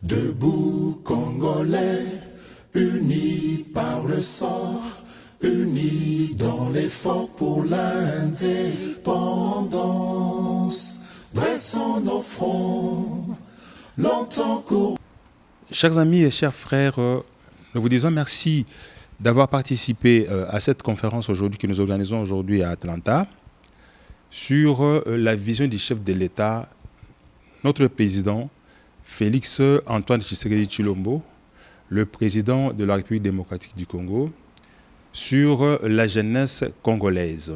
Debout Congolais, unis par le sang, unis dans l'effort pour l'indépendance. Dressons nos fronts, longtemps court. Chers amis et chers frères, nous vous disons merci d'avoir participé à cette conférence aujourd'hui que nous organisons aujourd'hui à Atlanta sur la vision du chef de l'État, notre président Félix Antoine Tshisekedi Tshilombo, le président de la République démocratique du Congo, sur la jeunesse congolaise.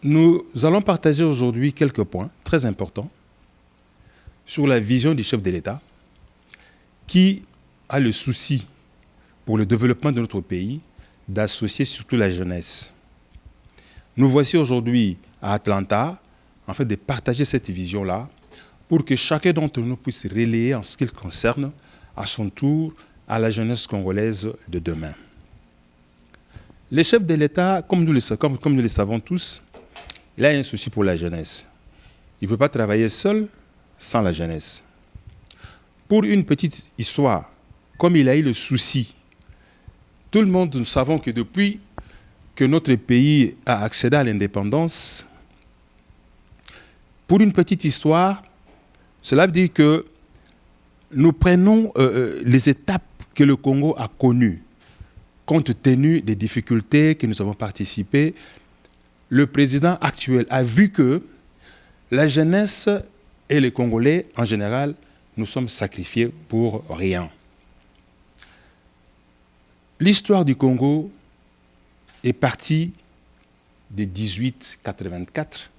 Nous allons partager aujourd'hui quelques points très importants sur la vision du chef de l'État qui a le souci pour le développement de notre pays d'associer surtout la jeunesse. Nous voici aujourd'hui à Atlanta en fait de partager cette vision-là pour que chacun d'entre nous puisse relayer en ce qui le concerne à son tour à la jeunesse congolaise de demain. Le chef de l'État, comme nous le savons tous, il a un souci pour la jeunesse. Il ne veut pas travailler seul sans la jeunesse. Pour une petite histoire, comme il a eu le souci, tout le monde, nous savons que depuis que notre pays a accédé à l'indépendance, pour une petite histoire, cela veut dire que nous prenons les étapes que le Congo a connues, compte tenu des difficultés que nous avons participé. Le président actuel a vu que la jeunesse et les Congolais, en général, nous sommes sacrifiés pour rien. L'histoire du Congo est partie de 1884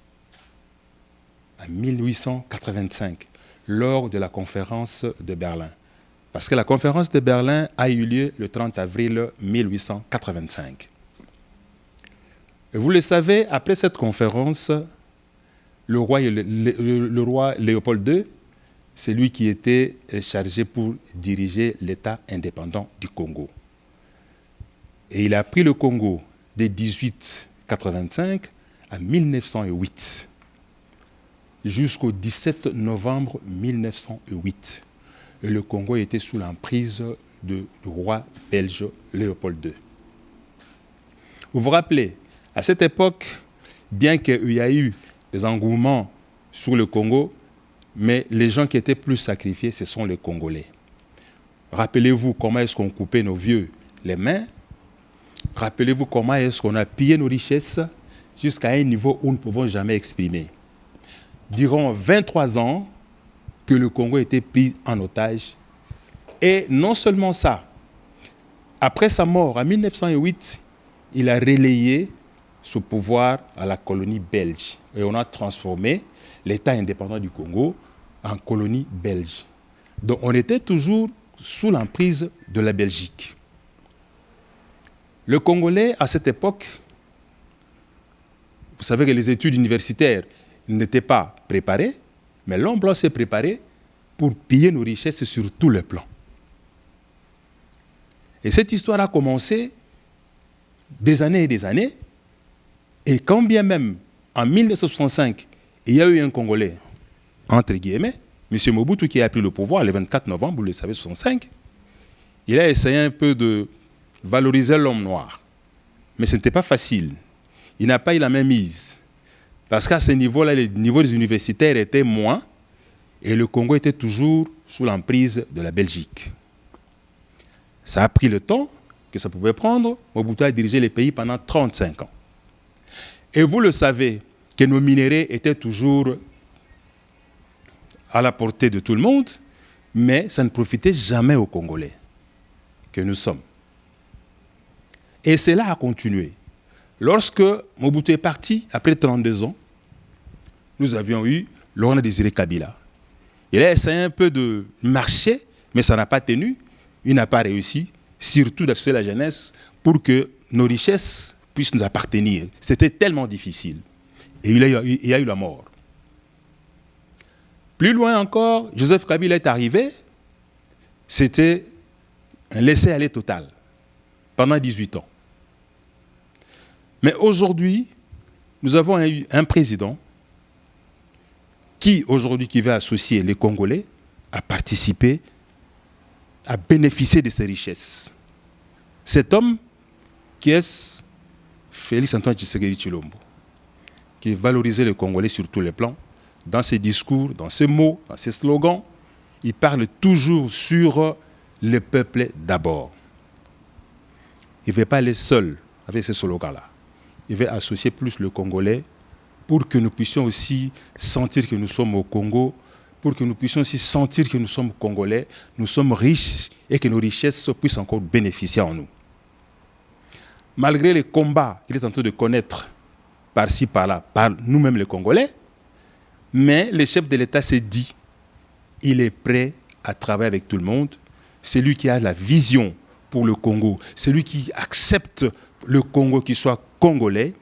à 1885, lors de la conférence de Berlin. Parce que la conférence de Berlin a eu lieu le 30 avril 1885. Et vous le savez, après cette conférence, le roi Léopold II, c'est lui qui était chargé pour diriger l'État indépendant du Congo. Et il a pris le Congo de 1885 à 1908, jusqu'au 17 novembre 1908. Et le Congo était sous l'emprise du roi belge Léopold II. Vous vous rappelez, à cette époque, bien qu'il y ait eu des engouements sur le Congo, mais les gens qui étaient plus sacrifiés, ce sont les Congolais. Rappelez-vous comment est-ce qu'on coupait nos vieux les mains. Rappelez-vous comment est-ce qu'on a pillé nos richesses jusqu'à un niveau où nous ne pouvons jamais exprimer. Durant 23 ans que le Congo était pris en otage. Et non seulement ça, après sa mort en 1908, il a relayé ce pouvoir à la colonie belge. Et on a transformé l'État indépendant du Congo en colonie belge. Donc on était toujours sous l'emprise de la Belgique. Le Congolais, à cette époque, vous savez que les études universitaires n'étaient pas préparées, mais l'homme blanc s'est préparé pour piller nos richesses sur tous les plans. Et cette histoire a commencé des années, et quand bien même, en 1965, il y a eu un Congolais, entre guillemets, M. Mobutu, qui a pris le pouvoir le 24 novembre, vous le savez, 1965, il a essayé un peu de valoriser l'homme noir. Mais ce n'était pas facile. Il n'a pas eu la même mise. Parce qu'à ce niveau-là, les niveaux des universitaires étaient moins, et le Congo était toujours sous l'emprise de la Belgique. Ça a pris le temps que ça pouvait prendre. Mobutu a dirigé le pays pendant 35 ans. Et vous le savez, que nos minéraux étaient toujours à la portée de tout le monde, mais ça ne profitait jamais aux Congolais que nous sommes. Et cela a continué. Lorsque Mobutu est parti, après 32 ans, nous avions eu Laurent Désiré Kabila. Il a essayé un peu de marcher, mais ça n'a pas tenu. Il n'a pas réussi, surtout d'associer la jeunesse pour que nos richesses puissent nous appartenir. C'était tellement difficile. Et il y a eu la mort. Plus loin encore, Joseph Kabila est arrivé. C'était un laisser-aller total pendant 18 ans. Mais aujourd'hui, nous avons un président qui veut associer les Congolais à participer, à bénéficier de ces richesses. Cet homme, qui est Félix Antoine Tshisekedi Tshilombo, qui valorisait les Congolais sur tous les plans, dans ses discours, dans ses mots, dans ses slogans, il parle toujours sur le peuple d'abord. Il ne veut pas aller seul avec ce slogan-là. Il veut associer plus le Congolais pour que nous puissions aussi sentir que nous sommes au Congo, pour que nous puissions aussi sentir que nous sommes Congolais, nous sommes riches et que nos richesses puissent encore bénéficier en nous. Malgré les combats qu'il est en train de connaître par-ci, par-là, par nous-mêmes les Congolais, mais le chef de l'État s'est dit, il est prêt à travailler avec tout le monde. C'est lui qui a la vision pour le Congo. C'est lui qui accepte le Congo qui soit congolais,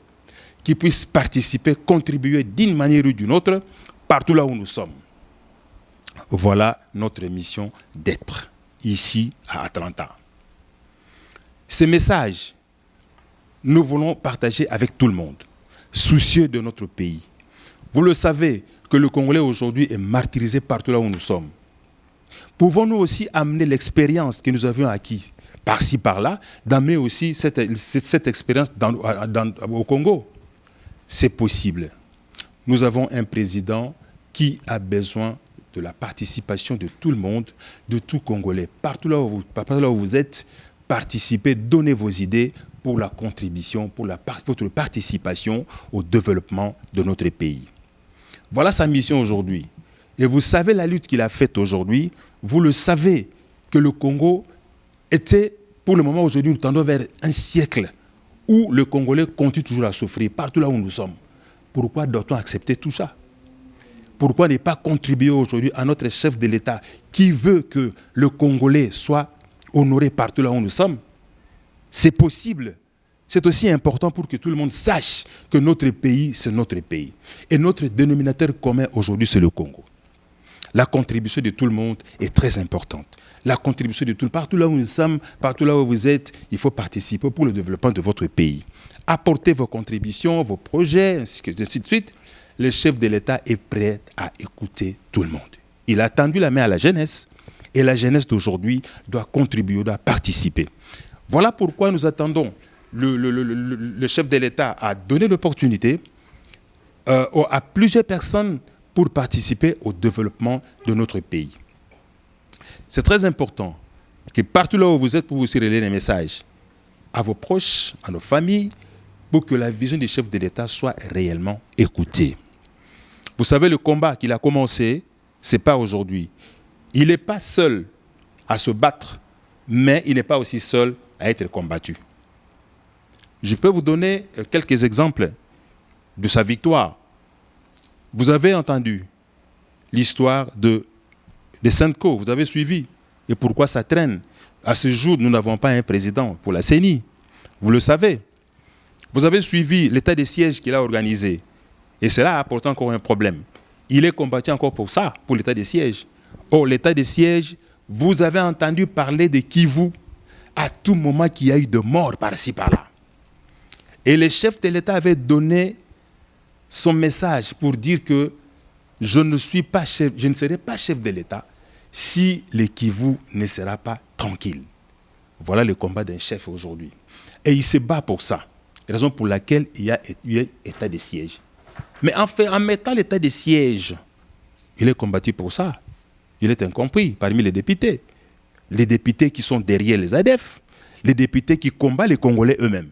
qui puisse participer, contribuer d'une manière ou d'une autre, partout là où nous sommes. Voilà notre mission d'être, ici à Atlanta. Ces messages, nous voulons partager avec tout le monde, soucieux de notre pays. Vous le savez que le Congolais aujourd'hui est martyrisé partout là où nous sommes. Pouvons-nous aussi amener l'expérience que nous avions acquise par-ci, par-là, d'amener aussi cette expérience au Congo? C'est possible. Nous avons un président qui a besoin de la participation de tout le monde, de tout Congolais. Partout là où vous êtes, participez, donnez vos idées pour la contribution, pour votre participation au développement de notre pays. Voilà sa mission aujourd'hui. Et vous savez la lutte qu'il a faite aujourd'hui. Vous le savez que le Congo était, pour le moment aujourd'hui, nous tendons vers un siècle où le Congolais continue toujours à souffrir, partout là où nous sommes. Pourquoi doit-on accepter tout ça? Pourquoi ne pas contribuer aujourd'hui à notre chef de l'État qui veut que le Congolais soit honoré partout là où nous sommes? C'est possible. C'est aussi important pour que tout le monde sache que notre pays, c'est notre pays. Et notre dénominateur commun aujourd'hui, c'est le Congo. La contribution de tout le monde est très importante. La contribution de tout le monde, partout là où nous sommes, partout là où vous êtes, il faut participer pour le développement de votre pays. Apportez vos contributions, vos projets, ainsi de suite. Le chef de l'État est prêt à écouter tout le monde. Il a tendu la main à la jeunesse et la jeunesse d'aujourd'hui doit contribuer, doit participer. Voilà pourquoi nous attendons le chef de l'État à donner l'opportunité à plusieurs personnes pour participer au développement de notre pays. C'est très important que partout là où vous êtes, pour vous relayer les messages à vos proches, à nos familles, pour que la vision du chef de l'État soit réellement écoutée. Vous savez, le combat qu'il a commencé, ce n'est pas aujourd'hui. Il n'est pas seul à se battre, mais il n'est pas aussi seul à être combattu. Je peux vous donner quelques exemples de sa victoire. Vous avez entendu l'histoire de Senko, vous avez suivi. Et pourquoi ça traîne? À ce jour, nous n'avons pas un président pour la CENI. Vous le savez. Vous avez suivi l'état de siège qu'il a organisé. Et cela a apporté encore un problème. Il est combattu encore pour ça, pour l'état de siège. Or, l'état de siège, vous avez entendu parler de Kivu à tout moment qu'il y a eu de morts par-ci, par-là. Et le chef de l'État avait donné son message pour dire que je ne serai pas chef de l'État si le Kivu ne sera pas tranquille. Voilà le combat d'un chef aujourd'hui. Et il se bat pour ça. Raison pour laquelle il y a état de siège. Mais en mettant l'état de siège, il est combattu pour ça. Il est incompris parmi les députés. Les députés qui sont derrière les ADF, les députés qui combattent les Congolais eux-mêmes.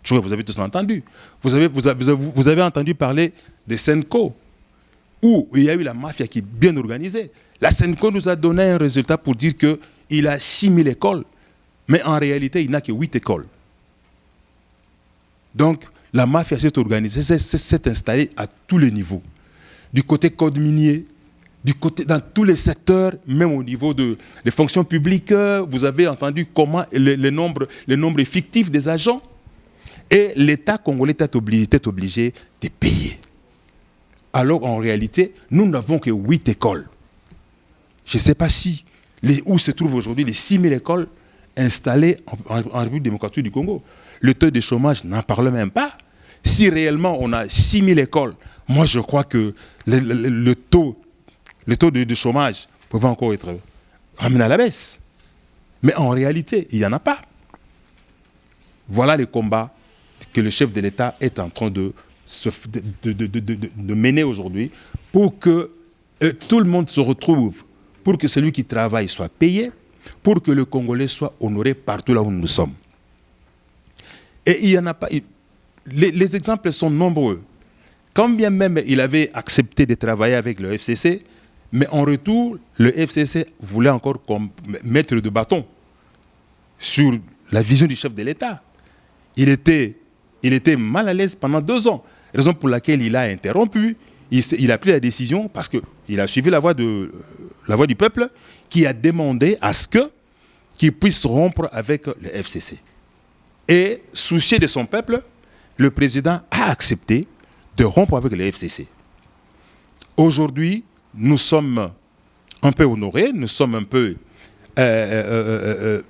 Je crois que vous avez tous entendu. Vous avez entendu parler de Senko, où il y a eu la mafia qui est bien organisée. La Senko nous a donné un résultat pour dire qu'il a 6000 écoles, mais en réalité, il n'a que 8 écoles. Donc, la mafia s'est organisée, s'est installée à tous les niveaux. Du côté code minier, dans tous les secteurs, même au niveau des fonctions publiques, vous avez entendu comment le nombre fictif des agents. Et l'État congolais était obligé de payer. Alors, en réalité, nous n'avons que 8 écoles. Je ne sais pas où se trouvent aujourd'hui les 6000 écoles installées en République démocratique du Congo. Le taux de chômage, n'en parle même pas. Si réellement on a 6 000 écoles, moi je crois que le taux de chômage pouvait encore être ramené à la baisse. Mais en réalité, il n'y en a pas. Voilà les combats que le chef de l'État est en train de mener aujourd'hui pour que tout le monde se retrouve, pour que celui qui travaille soit payé, pour que le Congolais soit honoré partout là où nous sommes. Et il n'y en a pas. Les exemples sont nombreux. Quand bien même il avait accepté de travailler avec le FCC, mais en retour, le FCC voulait encore mettre de bâton sur la vision du chef de l'État. Il était mal à l'aise pendant 2 ans, raison pour laquelle il a interrompu. Il a pris la décision parce qu'il a suivi la voix du peuple qui a demandé à ce qu'il puisse rompre avec le FCC. Et soucié de son peuple, le président a accepté de rompre avec le FCC. Aujourd'hui, nous sommes un peu honorés, nous sommes un peu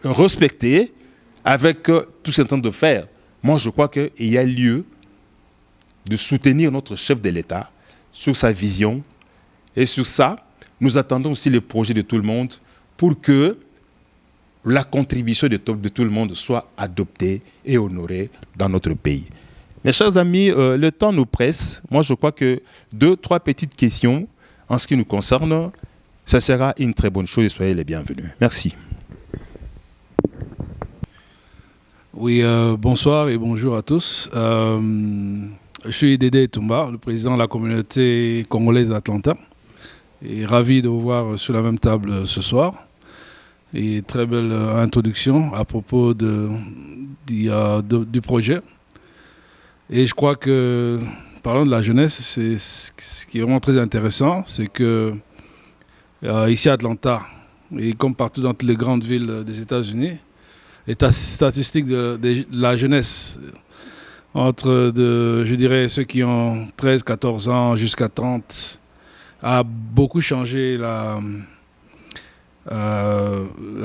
respectés avec tout ce qu'on est en train de faire. Moi, je crois qu'il y a lieu de soutenir notre chef de l'État sur sa vision. Et sur ça, nous attendons aussi les projets de tout le monde pour que la contribution de tout le monde soit adoptée et honorée dans notre pays. Mes chers amis, le temps nous presse. Moi, je crois que 2-3 petites questions en ce qui nous concerne, ça sera une très bonne chose et soyez les bienvenus. Merci. Oui, bonsoir et bonjour à tous. Je suis Dédé Toumba, le président de la communauté congolaise d'Atlanta. Et ravi de vous voir sur la même table ce soir. Et très belle introduction à propos du projet. Et je crois que, parlant de la jeunesse, ce qui est vraiment très intéressant, c'est que ici à Atlanta, et comme partout dans toutes les grandes villes des États-Unis, les statistiques de la jeunesse, entre, je dirais, ceux qui ont 13, 14 ans jusqu'à 30, a beaucoup changé la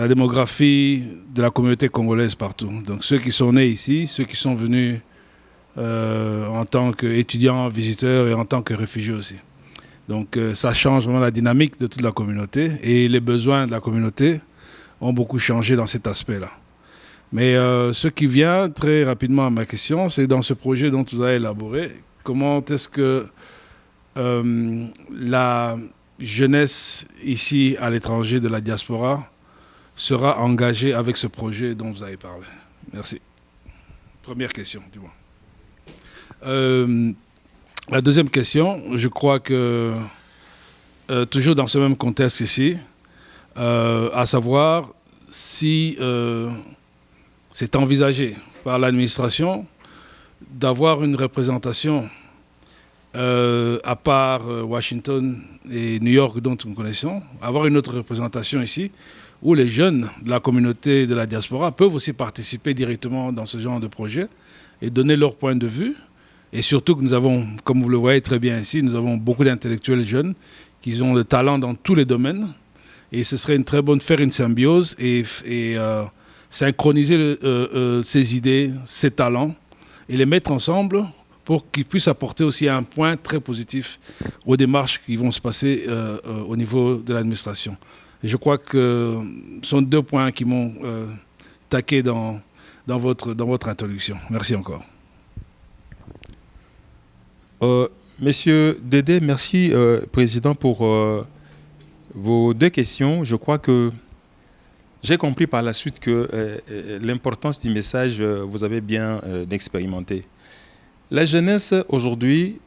démographie de la communauté congolaise partout. Donc ceux qui sont nés ici, ceux qui sont venus en tant qu'étudiants, visiteurs et en tant que réfugiés aussi. Donc ça change vraiment la dynamique de toute la communauté et les besoins de la communauté ont beaucoup changé dans cet aspect-là. Mais ce qui vient très rapidement à ma question, c'est dans ce projet dont vous avez élaboré, comment est-ce que la jeunesse ici à l'étranger de la diaspora sera engagée avec ce projet dont vous avez parlé. Merci. Première question, du moins. La deuxième question, je crois que toujours dans ce même contexte ici, à savoir si c'est envisagé par l'administration d'avoir une représentation à part Washington et New York dont nous connaissons, avoir une autre représentation ici où les jeunes de la communauté de la diaspora peuvent aussi participer directement dans ce genre de projet et donner leur point de vue. Et surtout que nous avons, comme vous le voyez très bien ici, nous avons beaucoup d'intellectuels jeunes qui ont le talent dans tous les domaines. Et ce serait une très bonne faire une symbiose et synchroniser ces idées, ces talents et les mettre ensemble pour qu'ils puissent apporter aussi un point très positif aux démarches qui vont se passer au niveau de l'administration. Et je crois que ce sont 2 points qui m'ont taqué dans votre introduction. Merci encore. Monsieur Dédé, merci, Président, pour vos 2 questions. Je crois que j'ai compris par la suite que l'importance du message, vous avez bien expérimenté. La jeunesse, aujourd'hui,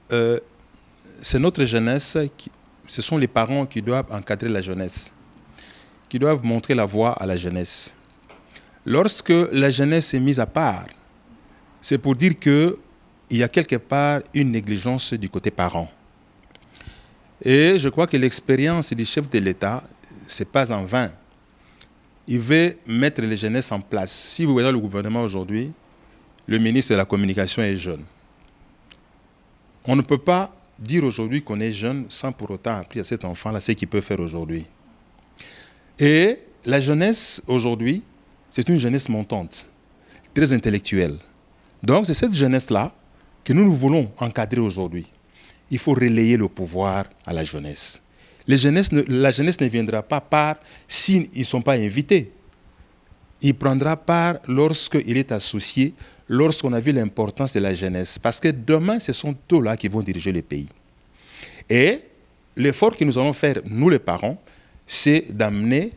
c'est notre jeunesse. Ce sont les parents qui doivent encadrer la jeunesse, qui doivent montrer la voie à la jeunesse. Lorsque la jeunesse est mise à part, c'est pour dire qu'il y a quelque part une négligence du côté parent. Et je crois que l'expérience du chef de l'État, ce n'est pas en vain. Il veut mettre les jeunesses en place. Si vous voyez le gouvernement aujourd'hui, le ministre de la Communication est jeune. On ne peut pas dire aujourd'hui qu'on est jeune sans pour autant apprendre à cet enfant-là ce qu'il peut faire aujourd'hui. Et la jeunesse aujourd'hui, c'est une jeunesse montante, très intellectuelle. Donc c'est cette jeunesse-là que nous voulons encadrer aujourd'hui, il faut relayer le pouvoir à la jeunesse. La jeunesse ne viendra pas part s'ils ne sont pas invités. Il prendra part lorsqu'il est associé, lorsqu'on a vu l'importance de la jeunesse. Parce que demain, ce sont eux-là qui vont diriger le pays. Et l'effort que nous allons faire, nous les parents, c'est d'amener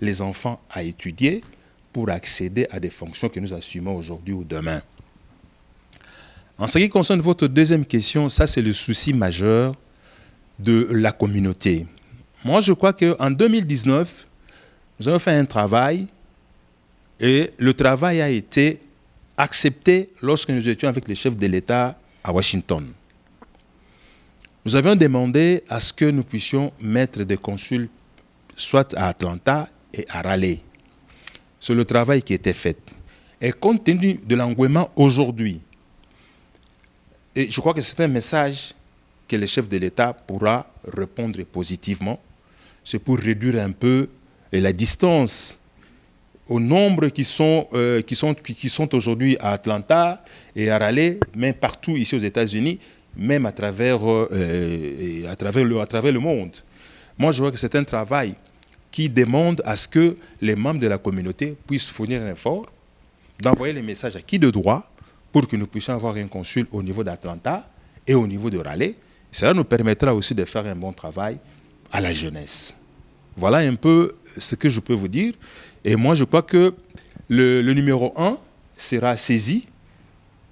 les enfants à étudier pour accéder à des fonctions que nous assumons aujourd'hui ou demain. En ce qui concerne votre deuxième question, ça c'est le souci majeur de la communauté. Moi, je crois qu'en 2019, nous avons fait un travail et le travail a été accepté lorsque nous étions avec les chefs de l'État à Washington. Nous avions demandé à ce que nous puissions mettre des consuls soit à Atlanta et à Raleigh. C'est le travail qui était fait. Et compte tenu de l'engouement aujourd'hui, et je crois que c'est un message que le chef de l'État pourra répondre positivement, c'est pour réduire un peu la distance au nombre qui sont aujourd'hui à Atlanta et à Raleigh, même partout ici aux États-Unis, même à travers le monde. Moi, je vois que c'est un travail qui demande à ce que les membres de la communauté puissent fournir un effort, d'envoyer les messages à qui de droit pour que nous puissions avoir un consul au niveau d'Atlanta et au niveau de Raleigh. Cela nous permettra aussi de faire un bon travail à la jeunesse. Voilà un peu ce que je peux vous dire. Et moi, je crois que le numéro 1 sera saisi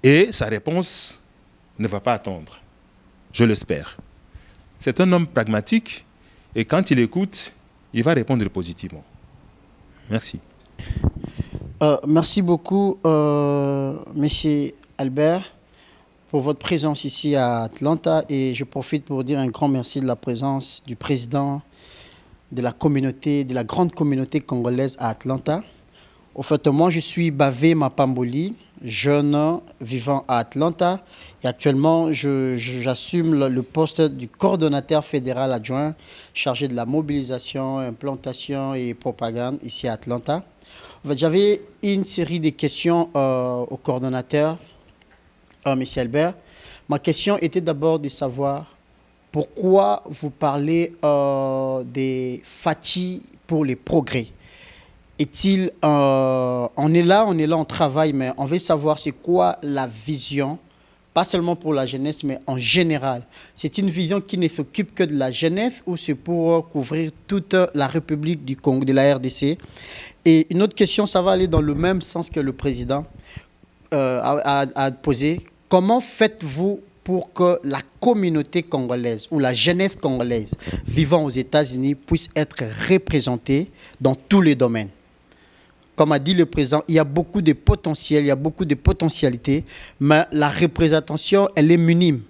et sa réponse ne va pas attendre. Je l'espère. C'est un homme pragmatique et quand il écoute, il va répondre positivement. Merci. Merci beaucoup, Monsieur Albert, pour votre présence ici à Atlanta. Et je profite pour dire un grand merci de la présence du président de la communauté, de la grande communauté congolaise à Atlanta. Au fait, moi, je suis Bavé Mapamboli, jeune vivant à Atlanta. Et actuellement, j'assume le poste du coordonnateur fédéral adjoint chargé de la mobilisation, implantation et propagande ici à Atlanta. En fait, j'avais une série de questions au coordonnateur, M. Albert. Ma question était d'abord de savoir pourquoi vous parlez des Fachi pour les progrès. Est-il, on est là, on travaille, mais on veut savoir c'est quoi la vision, pas seulement pour la jeunesse, mais en général. C'est une vision qui ne s'occupe que de la jeunesse ou c'est pour couvrir toute la République du Congo, de la RDC? Et une autre question, ça va aller dans le même sens que le président a posé. Comment faites-vous pour que la communauté congolaise ou la jeunesse congolaise vivant aux États-Unis puisse être représentée dans tous les domaines? Comme a dit le président, il y a beaucoup de potentiel, il y a beaucoup de potentialités, mais la représentation, elle est minime.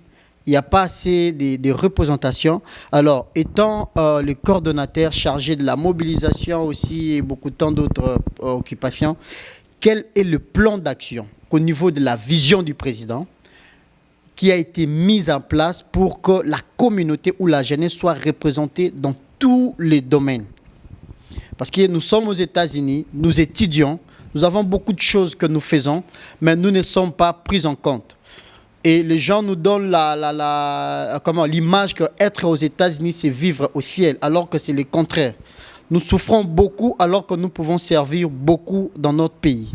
Il n'y a pas assez de représentation. Alors, étant le coordonnateur chargé de la mobilisation aussi et beaucoup tant d'autres occupations, quel est le plan d'action au niveau de la vision du président qui a été mise en place pour que la communauté ou la jeunesse soit représentée dans tous les domaines? Parce que nous sommes aux États-Unis, nous étudions, nous avons beaucoup de choses que nous faisons, mais nous ne sommes pas pris en compte. Et les gens nous donnent l'image qu'être aux États-Unis, c'est vivre au ciel, alors que c'est le contraire. Nous souffrons beaucoup alors que nous pouvons servir beaucoup dans notre pays.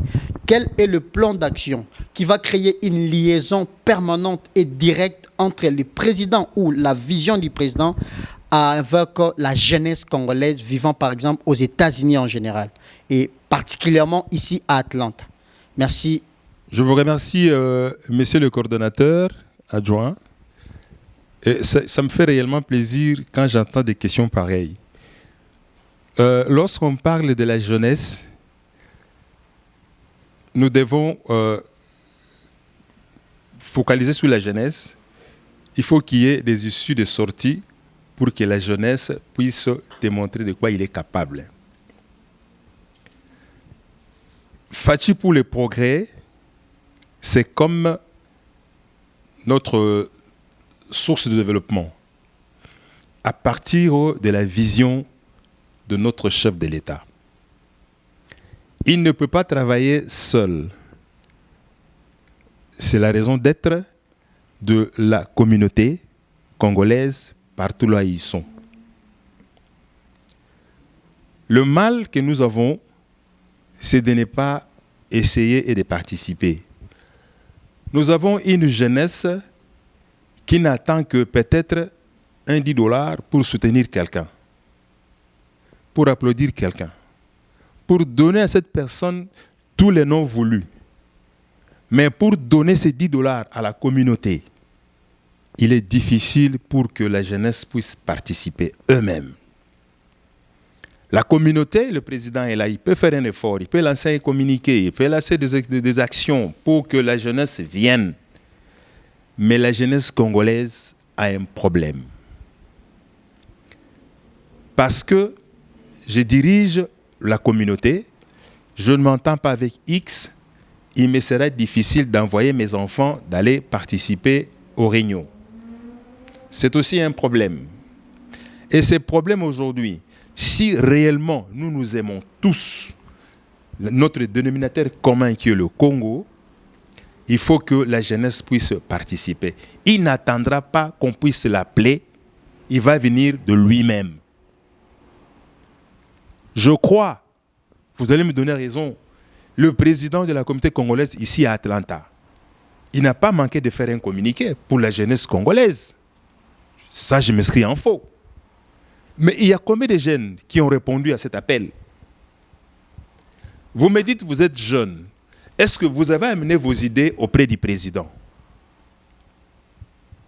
Quel est le plan d'action qui va créer une liaison permanente et directe entre le président ou la vision du président avec la jeunesse congolaise vivant par exemple aux États-Unis en général et particulièrement ici à Atlanta? Merci. Je vous remercie, monsieur le coordonnateur adjoint. Et ça me fait réellement plaisir quand j'entends des questions pareilles. Lorsqu'on parle de la jeunesse, nous devons focaliser sur la jeunesse. Il faut qu'il y ait des issues de sortie pour que la jeunesse puisse démontrer de quoi il est capable. Fachi pour le progrès, c'est comme notre source de développement à partir de la vision de notre chef de l'État. Il ne peut pas travailler seul. C'est la raison d'être de la communauté congolaise partout là où ils sont. Le mal que nous avons, c'est de ne pas essayer et de participer. Nous avons une jeunesse qui n'attend que peut-être un $10 pour soutenir quelqu'un, pour applaudir quelqu'un, pour donner à cette personne tous les noms voulus. Mais pour donner ces $10 à la communauté, il est difficile pour que la jeunesse puisse participer eux-mêmes. La communauté, le président est là, il peut faire un effort, il peut lancer un communiqué, il peut lancer des actions pour que la jeunesse vienne. Mais la jeunesse congolaise a un problème. Parce que je dirige la communauté, je ne m'entends pas avec X, il me serait difficile d'envoyer mes enfants d'aller participer aux réunions. C'est aussi un problème. Et ce problème aujourd'hui, si réellement nous nous aimons tous, notre dénominateur commun qui est le Congo, il faut que la jeunesse puisse participer. Il n'attendra pas qu'on puisse l'appeler, il va venir de lui-même. Je crois, vous allez me donner raison, le président de la communauté congolaise ici à Atlanta, il n'a pas manqué de faire un communiqué pour la jeunesse congolaise. Ça, je m'inscris en faux. Mais il y a combien de jeunes qui ont répondu à cet appel? Vous me dites, vous êtes jeune. Est-ce que vous avez amené vos idées auprès du président?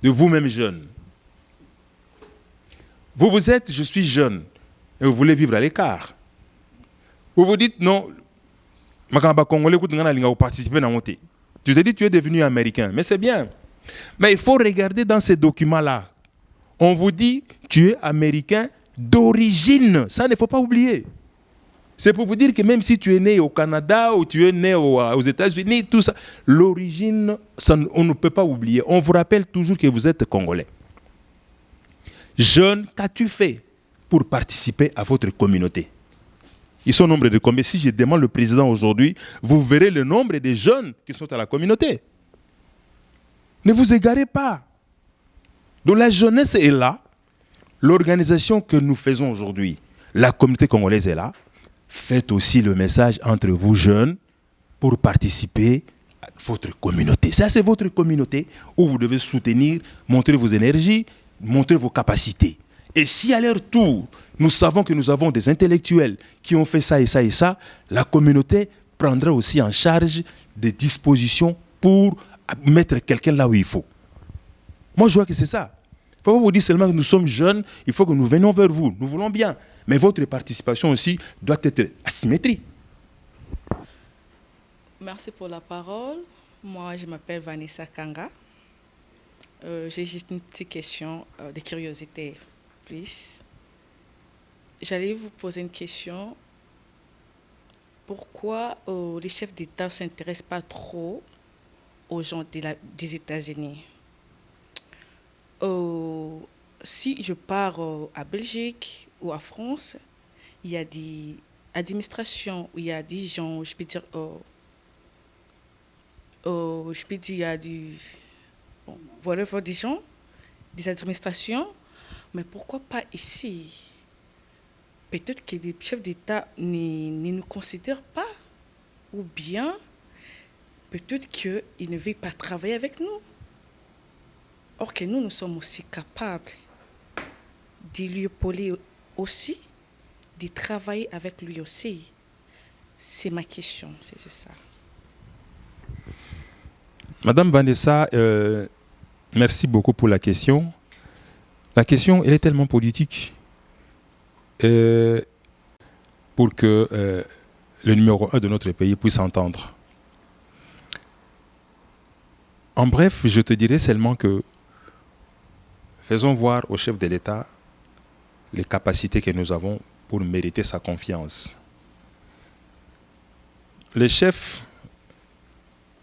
De vous-même jeune. Vous vous êtes, je suis jeune, et vous voulez vivre à l'écart. Vous vous dites, non, tu te dis, tu es devenu américain, mais c'est bien. Mais il faut regarder dans ces documents-là. On vous dit, tu es américain d'origine. Ça, il ne faut pas oublier. C'est pour vous dire que même si tu es né au Canada ou tu es né aux États-Unis, tout ça, l'origine, on ne peut pas oublier. On vous rappelle toujours que vous êtes Congolais. Jeune, qu'as-tu fait pour participer à votre communauté? Ils sont nombre de combien? Si je demande le président aujourd'hui, vous verrez le nombre de jeunes qui sont à la communauté. Ne vous égarez pas. Donc la jeunesse est là. L'organisation que nous faisons aujourd'hui, la communauté congolaise est là. Faites aussi le message entre vous jeunes pour participer à votre communauté. Ça, c'est votre communauté où vous devez soutenir, montrer vos énergies, montrer vos capacités. Et si à leur tour, nous savons que nous avons des intellectuels qui ont fait ça et ça et ça, la communauté prendra aussi en charge des dispositions pour mettre quelqu'un là où il faut. Moi, je vois que c'est ça. Il ne faut pas vous dire seulement que nous sommes jeunes, il faut que nous venions vers vous. Nous voulons bien. Mais votre participation aussi doit être asymétrique. Merci pour la parole. Moi, je m'appelle Vanessa Kanga. J'ai juste une petite question de curiosité, please. J'allais vous poser une question. Pourquoi les chefs d'État ne s'intéressent pas trop aux gens des États-Unis? Si je pars à Belgique ou à France, il y a des administrations où il y a des gens, je peux dire, il y a des gens, des administrations, mais pourquoi pas ici? Peut-être que les chefs d'État ne nous considèrent pas, ou bien peut-être qu'ils ne veulent pas travailler avec nous. Or que nous sommes aussi capables de lui épauler aussi, de travailler avec lui aussi. C'est ma question, c'est ça. Madame Vanessa, merci beaucoup pour la question. La question, elle est tellement politique pour que le numéro 1 de notre pays puisse entendre. En bref, je te dirais seulement que faisons voir au chef de l'État les capacités que nous avons pour mériter sa confiance. Le chef,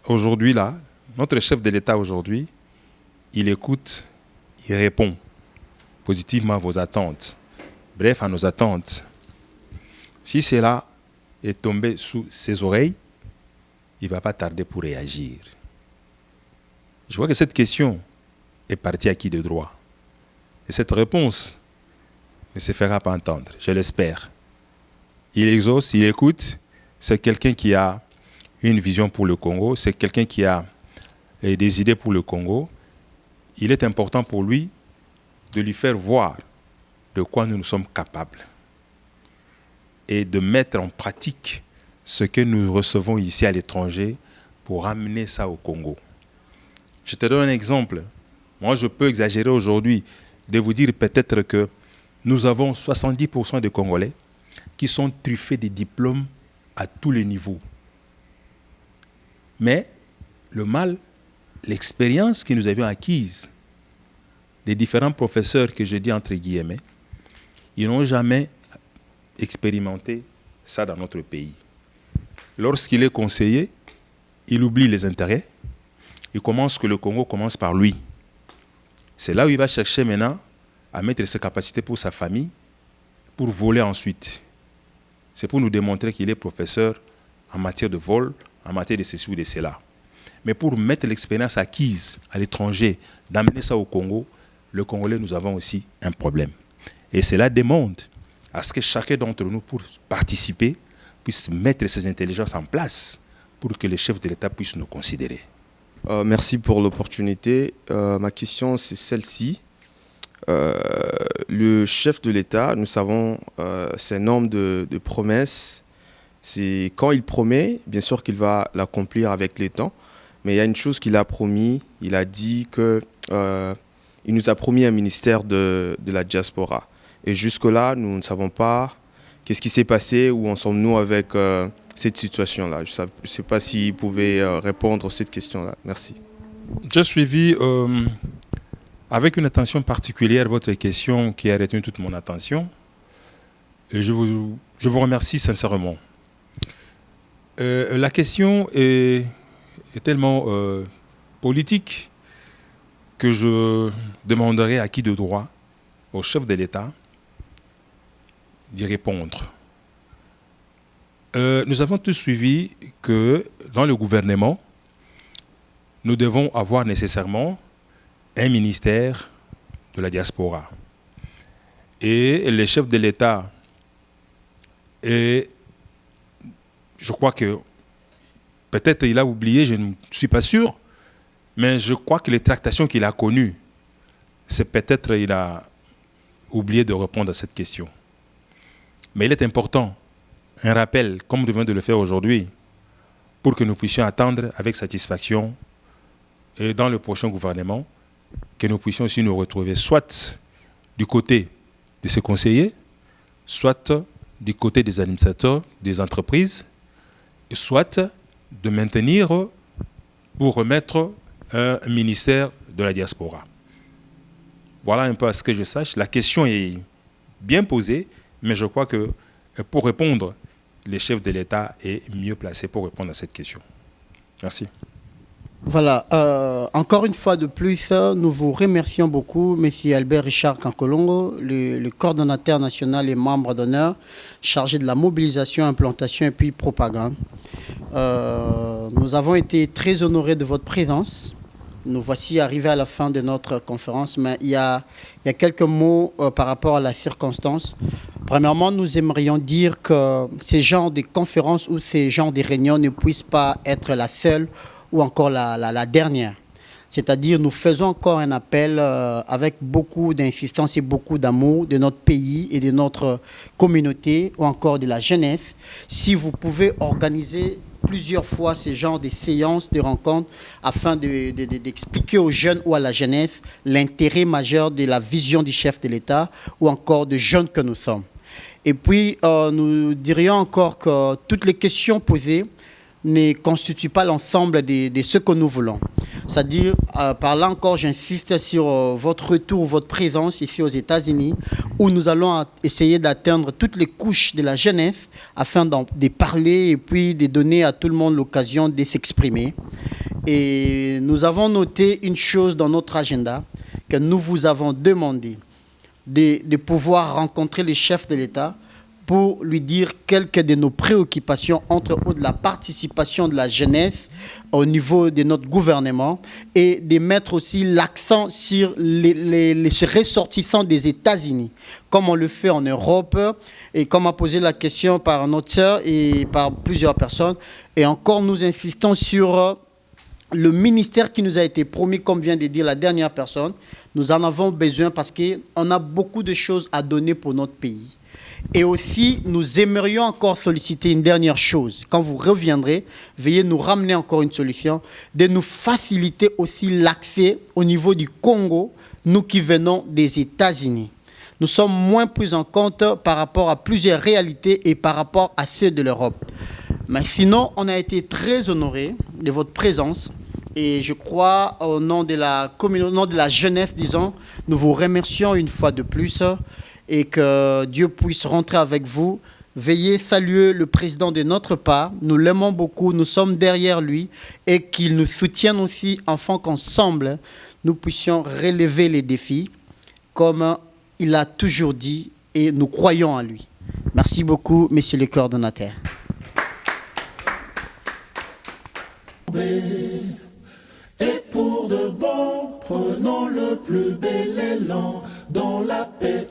aujourd'hui là, notre chef de l'État aujourd'hui, il écoute, il répond positivement à vos attentes. Bref, à nos attentes. Si cela est tombé sous ses oreilles, il ne va pas tarder pour réagir. Je vois que cette question est parti acquis de droit. Et cette réponse ne se fera pas entendre, je l'espère. Il exauce, il écoute. C'est quelqu'un qui a une vision pour le Congo. C'est quelqu'un qui a des idées pour le Congo. Il est important pour lui de lui faire voir de quoi nous sommes capables et de mettre en pratique ce que nous recevons ici à l'étranger pour amener ça au Congo. Je te donne un exemple. Moi, je peux exagérer aujourd'hui de vous dire peut-être que nous avons 70% de Congolais qui sont truffés de diplômes à tous les niveaux. Mais le mal, l'expérience que nous avions acquise, les différents professeurs que je dis entre guillemets, ils n'ont jamais expérimenté ça dans notre pays. Lorsqu'il est conseiller, il oublie les intérêts. Il commence que le Congo commence par lui. C'est là où il va chercher maintenant à mettre ses capacités pour sa famille, pour voler ensuite. C'est pour nous démontrer qu'il est professeur en matière de vol, en matière de ceci ou de cela. Mais pour mettre l'expérience acquise à l'étranger, d'amener ça au Congo, le Congolais, nous avons aussi un problème. Et cela demande à ce que chacun d'entre nous, pour participer, puisse mettre ses intelligences en place pour que les chefs de l'État puissent nous considérer. Merci pour l'opportunité. Ma question, c'est celle-ci. Le chef de l'État, nous savons, c'est un homme de promesses. C'est quand il promet, bien sûr qu'il va l'accomplir avec les temps. Mais il y a une chose qu'il a promis. Il a dit que il nous a promis un ministère de la diaspora. Et jusque-là, nous ne savons pas qu'est-ce qui s'est passé, où en sommes-nous avec cette situation-là. Je ne sais pas s'il pouvait répondre à cette question-là. Merci. J'ai suivi avec une attention particulière votre question qui a retenu toute mon attention. Et je vous remercie sincèrement. La question est tellement politique que je demanderai à qui de droit, au chef de l'État, d'y répondre. Nous avons tous suivi que dans le gouvernement, nous devons avoir nécessairement un ministère de la diaspora. Et le chef de l'État, je crois que peut-être il a oublié, je ne suis pas sûr, mais je crois que les tractations qu'il a connues, c'est peut-être il a oublié de répondre à cette question. Mais il est important, un rappel, comme nous venons de le faire aujourd'hui, pour que nous puissions attendre avec satisfaction et dans le prochain gouvernement, que nous puissions aussi nous retrouver soit du côté de ses conseillers, soit du côté des administrateurs des entreprises, soit de maintenir pour remettre un ministère de la diaspora. Voilà un peu à ce que je sache. La question est bien posée, mais je crois que pour répondre, le chef de l'État est mieux placé pour répondre à cette question. Merci. Voilà, encore une fois de plus, nous vous remercions beaucoup, M. Albert Richard Kankolongo, le coordonnateur national et membre d'honneur chargé de la mobilisation, implantation et puis propagande. Nous avons été très honorés de votre présence. Nous voici arrivés à la fin de notre conférence, mais il y a quelques mots par rapport à la circonstance. Premièrement, nous aimerions dire que ces genres de conférences ou ces genres de réunions ne puissent pas être la seule ou encore la dernière. C'est-à-dire, nous faisons encore un appel avec beaucoup d'insistance et beaucoup d'amour de notre pays et de notre communauté ou encore de la jeunesse. Si vous pouvez organiser plusieurs fois ce genre de séances, de rencontres, afin d'expliquer aux jeunes ou à la jeunesse l'intérêt majeur de la vision du chef de l'État ou encore de jeunes que nous sommes. Et puis, nous dirions encore que toutes les questions posées ne constituent pas l'ensemble de ce que nous voulons. C'est-à-dire, par là encore, j'insiste sur votre retour, votre présence ici aux États-Unis, où nous allons essayer d'atteindre toutes les couches de la jeunesse afin de parler et puis de donner à tout le monde l'occasion de s'exprimer. Et nous avons noté une chose dans notre agenda, que nous vous avons demandé de pouvoir rencontrer les chefs de l'État pour lui dire quelques de nos préoccupations, entre autres la participation de la jeunesse au niveau de notre gouvernement et de mettre aussi l'accent sur les ressortissants des États-Unis, comme on le fait en Europe et comme a posé la question par notre sœur et par plusieurs personnes. Et encore, nous insistons sur le ministère qui nous a été promis, comme vient de dire la dernière personne. Nous en avons besoin parce qu'on a beaucoup de choses à donner pour notre pays. Et aussi, nous aimerions encore solliciter une dernière chose. Quand vous reviendrez, veuillez nous ramener encore une solution, de nous faciliter aussi l'accès au niveau du Congo, nous qui venons des États-Unis. Nous sommes moins pris en compte par rapport à plusieurs réalités et par rapport à ceux de l'Europe. Mais sinon, on a été très honorés de votre présence. Et je crois, au nom de la communauté, au nom de la jeunesse, disons, nous vous remercions une fois de plus. Et que Dieu puisse rentrer avec vous. Veuillez saluer le président de notre part. Nous l'aimons beaucoup, nous sommes derrière lui et qu'il nous soutienne aussi afin qu'ensemble, nous puissions relever les défis comme il a toujours dit et nous croyons en lui. Merci beaucoup, messieurs les coordonnateurs. Et pour de bon, prenons le plus bel élan dans la paix.